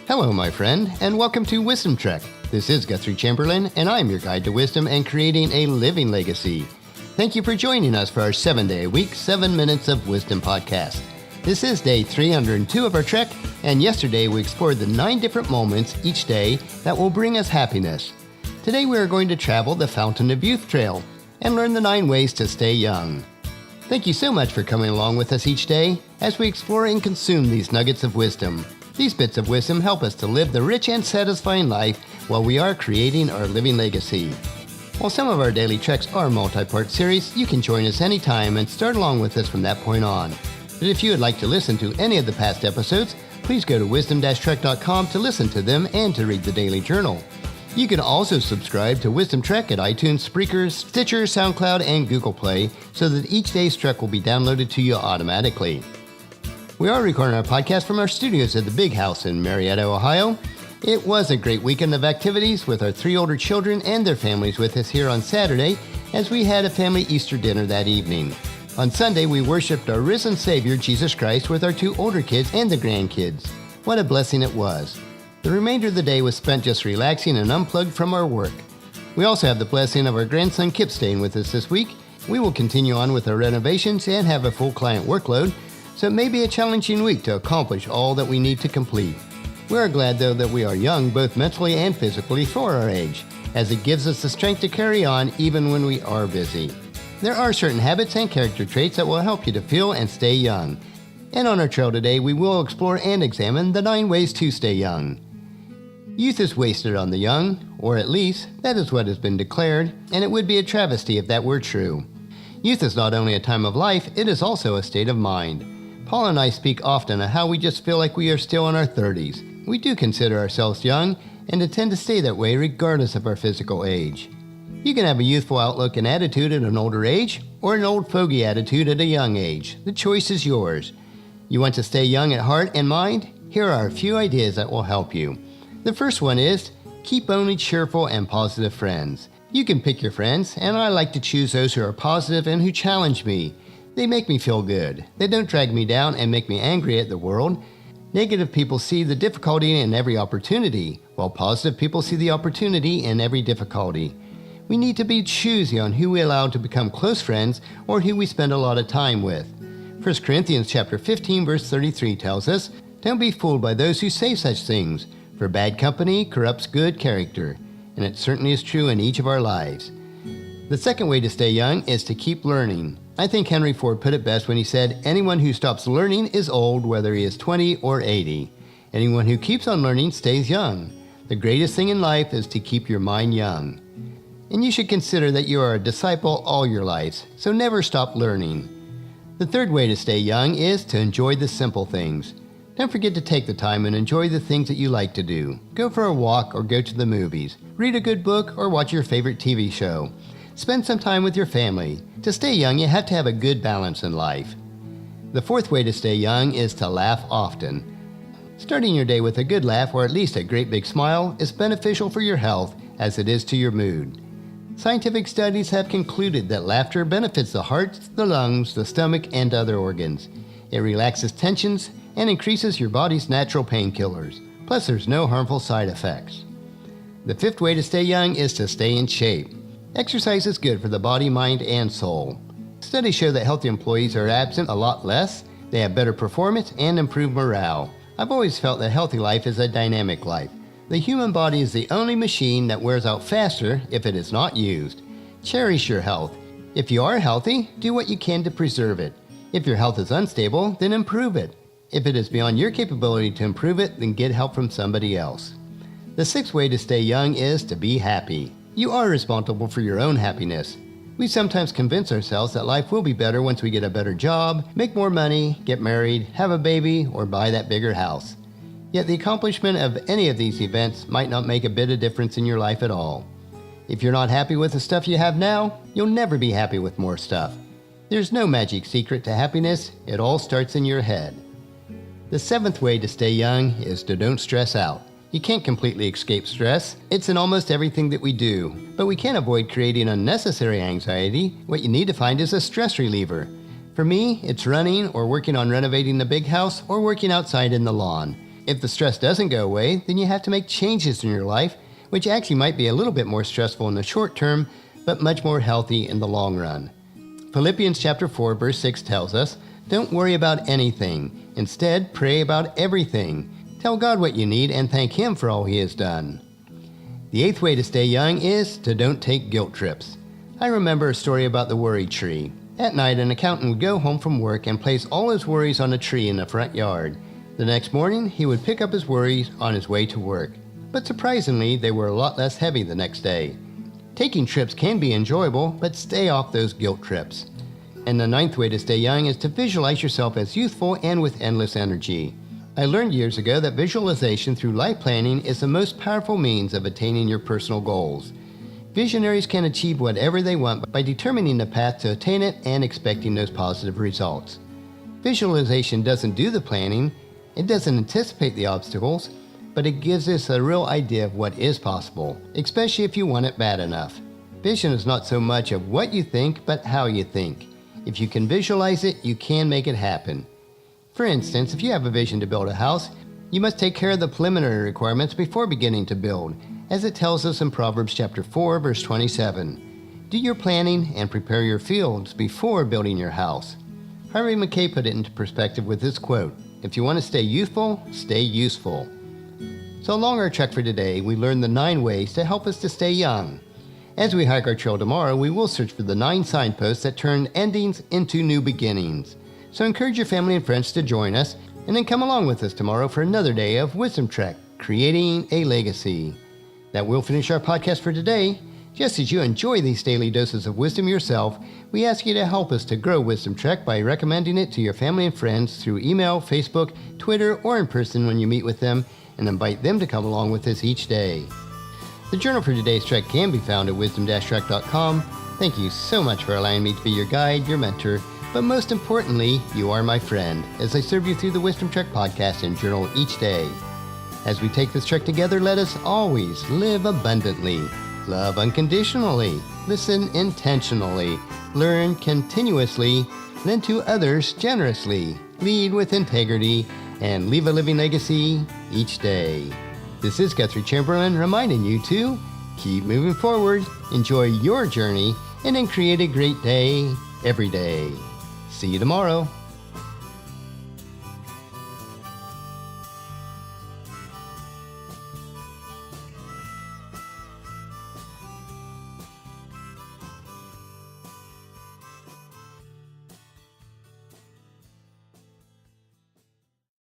Hello, my friend, and welcome to Wisdom Trek. This is Guthrie Chamberlain, and I'm your guide to wisdom and creating a living legacy. Thank you for joining us for our 7-day-a-week, 7 Minutes of Wisdom podcast. This is day 302 of our trek, and yesterday we explored the 9 different moments each day that will bring us happiness. Today we are going to travel the Fountain of Youth Trail and learn the 9 ways to stay young. Thank you so much for coming along with us each day as we explore and consume these nuggets of wisdom. These bits of wisdom help us to live the rich and satisfying life while we are creating our living legacy. While some of our daily treks are multi-part series, you can join us anytime and start along with us from that point on. But if you would like to listen to any of the past episodes, please go to wisdom-trek.com to listen to them and to read the daily journal. You can also subscribe to Wisdom Trek at iTunes, Spreaker, Stitcher, SoundCloud, and Google Play so that each day's trek will be downloaded to you automatically. We are recording our podcast from our studios at the Big House in Marietta, Ohio. It was a great weekend of activities with our 3 older children and their families with us here on Saturday as we had a family Easter dinner that evening. On Sunday, we worshiped our risen Savior, Jesus Christ, with our 2 older kids and the grandkids. What a blessing it was. The remainder of the day was spent just relaxing and unplugged from our work. We also have the blessing of our grandson Kip staying with us this week. We will continue on with our renovations and have a full client workload, so it may be a challenging week to accomplish all that we need to complete. We are glad, though, that we are young, both mentally and physically, for our age, as it gives us the strength to carry on even when we are busy. There are certain habits and character traits that will help you to feel and stay young. And on our trail today, we will explore and examine the 9 ways to stay young. Youth is wasted on the young, or at least, that is what has been declared, and it would be a travesty if that were true. Youth is not only a time of life, it is also a state of mind. Paul and I speak often of how we just feel like we are still in our 30s. We do consider ourselves young and intend to stay that way regardless of our physical age. You can have a youthful outlook and attitude at an older age or an old fogey attitude at a young age. The choice is yours. You want to stay young at heart and mind? Here are a few ideas that will help you. The first one is keep only cheerful and positive friends. You can pick your friends, and I like to choose those who are positive and who challenge me. They make me feel good. They don't drag me down and make me angry at the world. Negative people see the difficulty in every opportunity, while positive people see the opportunity in every difficulty. We need to be choosy on who we allow to become close friends or who we spend a lot of time with. 1 Corinthians chapter 15 verse 33 tells us, "Don't be fooled by those who say such things, for bad company corrupts good character." And it certainly is true in each of our lives. The second way to stay young is to keep learning. I think Henry Ford put it best when he said, "Anyone who stops learning is old, whether he is 20 or 80. Anyone who keeps on learning stays young." The greatest thing in life is to keep your mind young. And you should consider that you are a disciple all your lives, so never stop learning. The third way to stay young is to enjoy the simple things. Don't forget to take the time and enjoy the things that you like to do. Go for a walk or go to the movies. Read a good book or watch your favorite TV show. Spend some time with your family. To stay young, you have to have a good balance in life. The fourth way to stay young is to laugh often. Starting your day with a good laugh or at least a great big smile is beneficial for your health as it is to your mood. Scientific studies have concluded that laughter benefits the heart, the lungs, the stomach, and other organs. It relaxes tensions and increases your body's natural painkillers. Plus, there's no harmful side effects. The fifth way to stay young is to stay in shape. Exercise is good for the body, mind, and soul. Studies show that healthy employees are absent a lot less, they have better performance, and improved morale. I've always felt that healthy life is a dynamic life. The human body is the only machine that wears out faster if it is not used. Cherish your health. If you are healthy, do what you can to preserve it. If your health is unstable, then improve it. If it is beyond your capability to improve it, then get help from somebody else. The sixth way to stay young is to be happy. You are responsible for your own happiness. We sometimes convince ourselves that life will be better once we get a better job, make more money, get married, have a baby, or buy that bigger house. Yet the accomplishment of any of these events might not make a bit of difference in your life at all. If you're not happy with the stuff you have now, you'll never be happy with more stuff. There's no magic secret to happiness. It all starts in your head. The seventh way to stay young is to don't stress out. You can't completely escape stress. It's in almost everything that we do. But we can't avoid creating unnecessary anxiety. What you need to find is a stress reliever. For me, it's running or working on renovating the big house or working outside in the lawn. If the stress doesn't go away, then you have to make changes in your life, which actually might be a little bit more stressful in the short term, but much more healthy in the long run. Philippians chapter 4, verse 6 tells us, "Don't worry about anything. Instead, pray about everything. Tell God what you need and thank Him for all He has done." The 8th way to stay young is to don't take guilt trips. I remember a story about the worry tree. At night, an accountant would go home from work and place all his worries on a tree in the front yard. The next morning, he would pick up his worries on his way to work. But surprisingly, they were a lot less heavy the next day. Taking trips can be enjoyable, but stay off those guilt trips. And the 9th way to stay young is to visualize yourself as youthful and with endless energy. I learned years ago that visualization through life planning is the most powerful means of attaining your personal goals. Visionaries can achieve whatever they want by determining the path to attain it and expecting those positive results. Visualization doesn't do the planning, it doesn't anticipate the obstacles, but it gives us a real idea of what is possible, especially if you want it bad enough. Vision is not so much of what you think, but how you think. If you can visualize it, you can make it happen. For instance, if you have a vision to build a house, you must take care of the preliminary requirements before beginning to build, as it tells us in Proverbs chapter 4, verse 27. Do your planning and prepare your fields before building your house. Harvey Mackay put it into perspective with this quote, "If you want to stay youthful, stay useful." So along our trek for today, we learned the 9 ways to help us to stay young. As we hike our trail tomorrow, we will search for the 9 signposts that turn endings into new beginnings. So encourage your family and friends to join us, and then come along with us tomorrow for another day of Wisdom Trek, Creating a Legacy. That will finish our podcast for today. Just as you enjoy these daily doses of wisdom yourself, we ask you to help us to grow Wisdom Trek by recommending it to your family and friends through email, Facebook, Twitter, or in person when you meet with them, and invite them to come along with us each day. The journal for today's trek can be found at wisdom-trek.com. Thank you so much for allowing me to be your guide, your mentor, but most importantly, you are my friend as I serve you through the Wisdom Trek podcast and journal each day. As we take this trek together, let us always live abundantly, love unconditionally, listen intentionally, learn continuously, lend to others generously, lead with integrity, and leave a living legacy each day. This is Guthrie Chamberlain reminding you to keep moving forward, enjoy your journey, and then create a great day every day. See you tomorrow.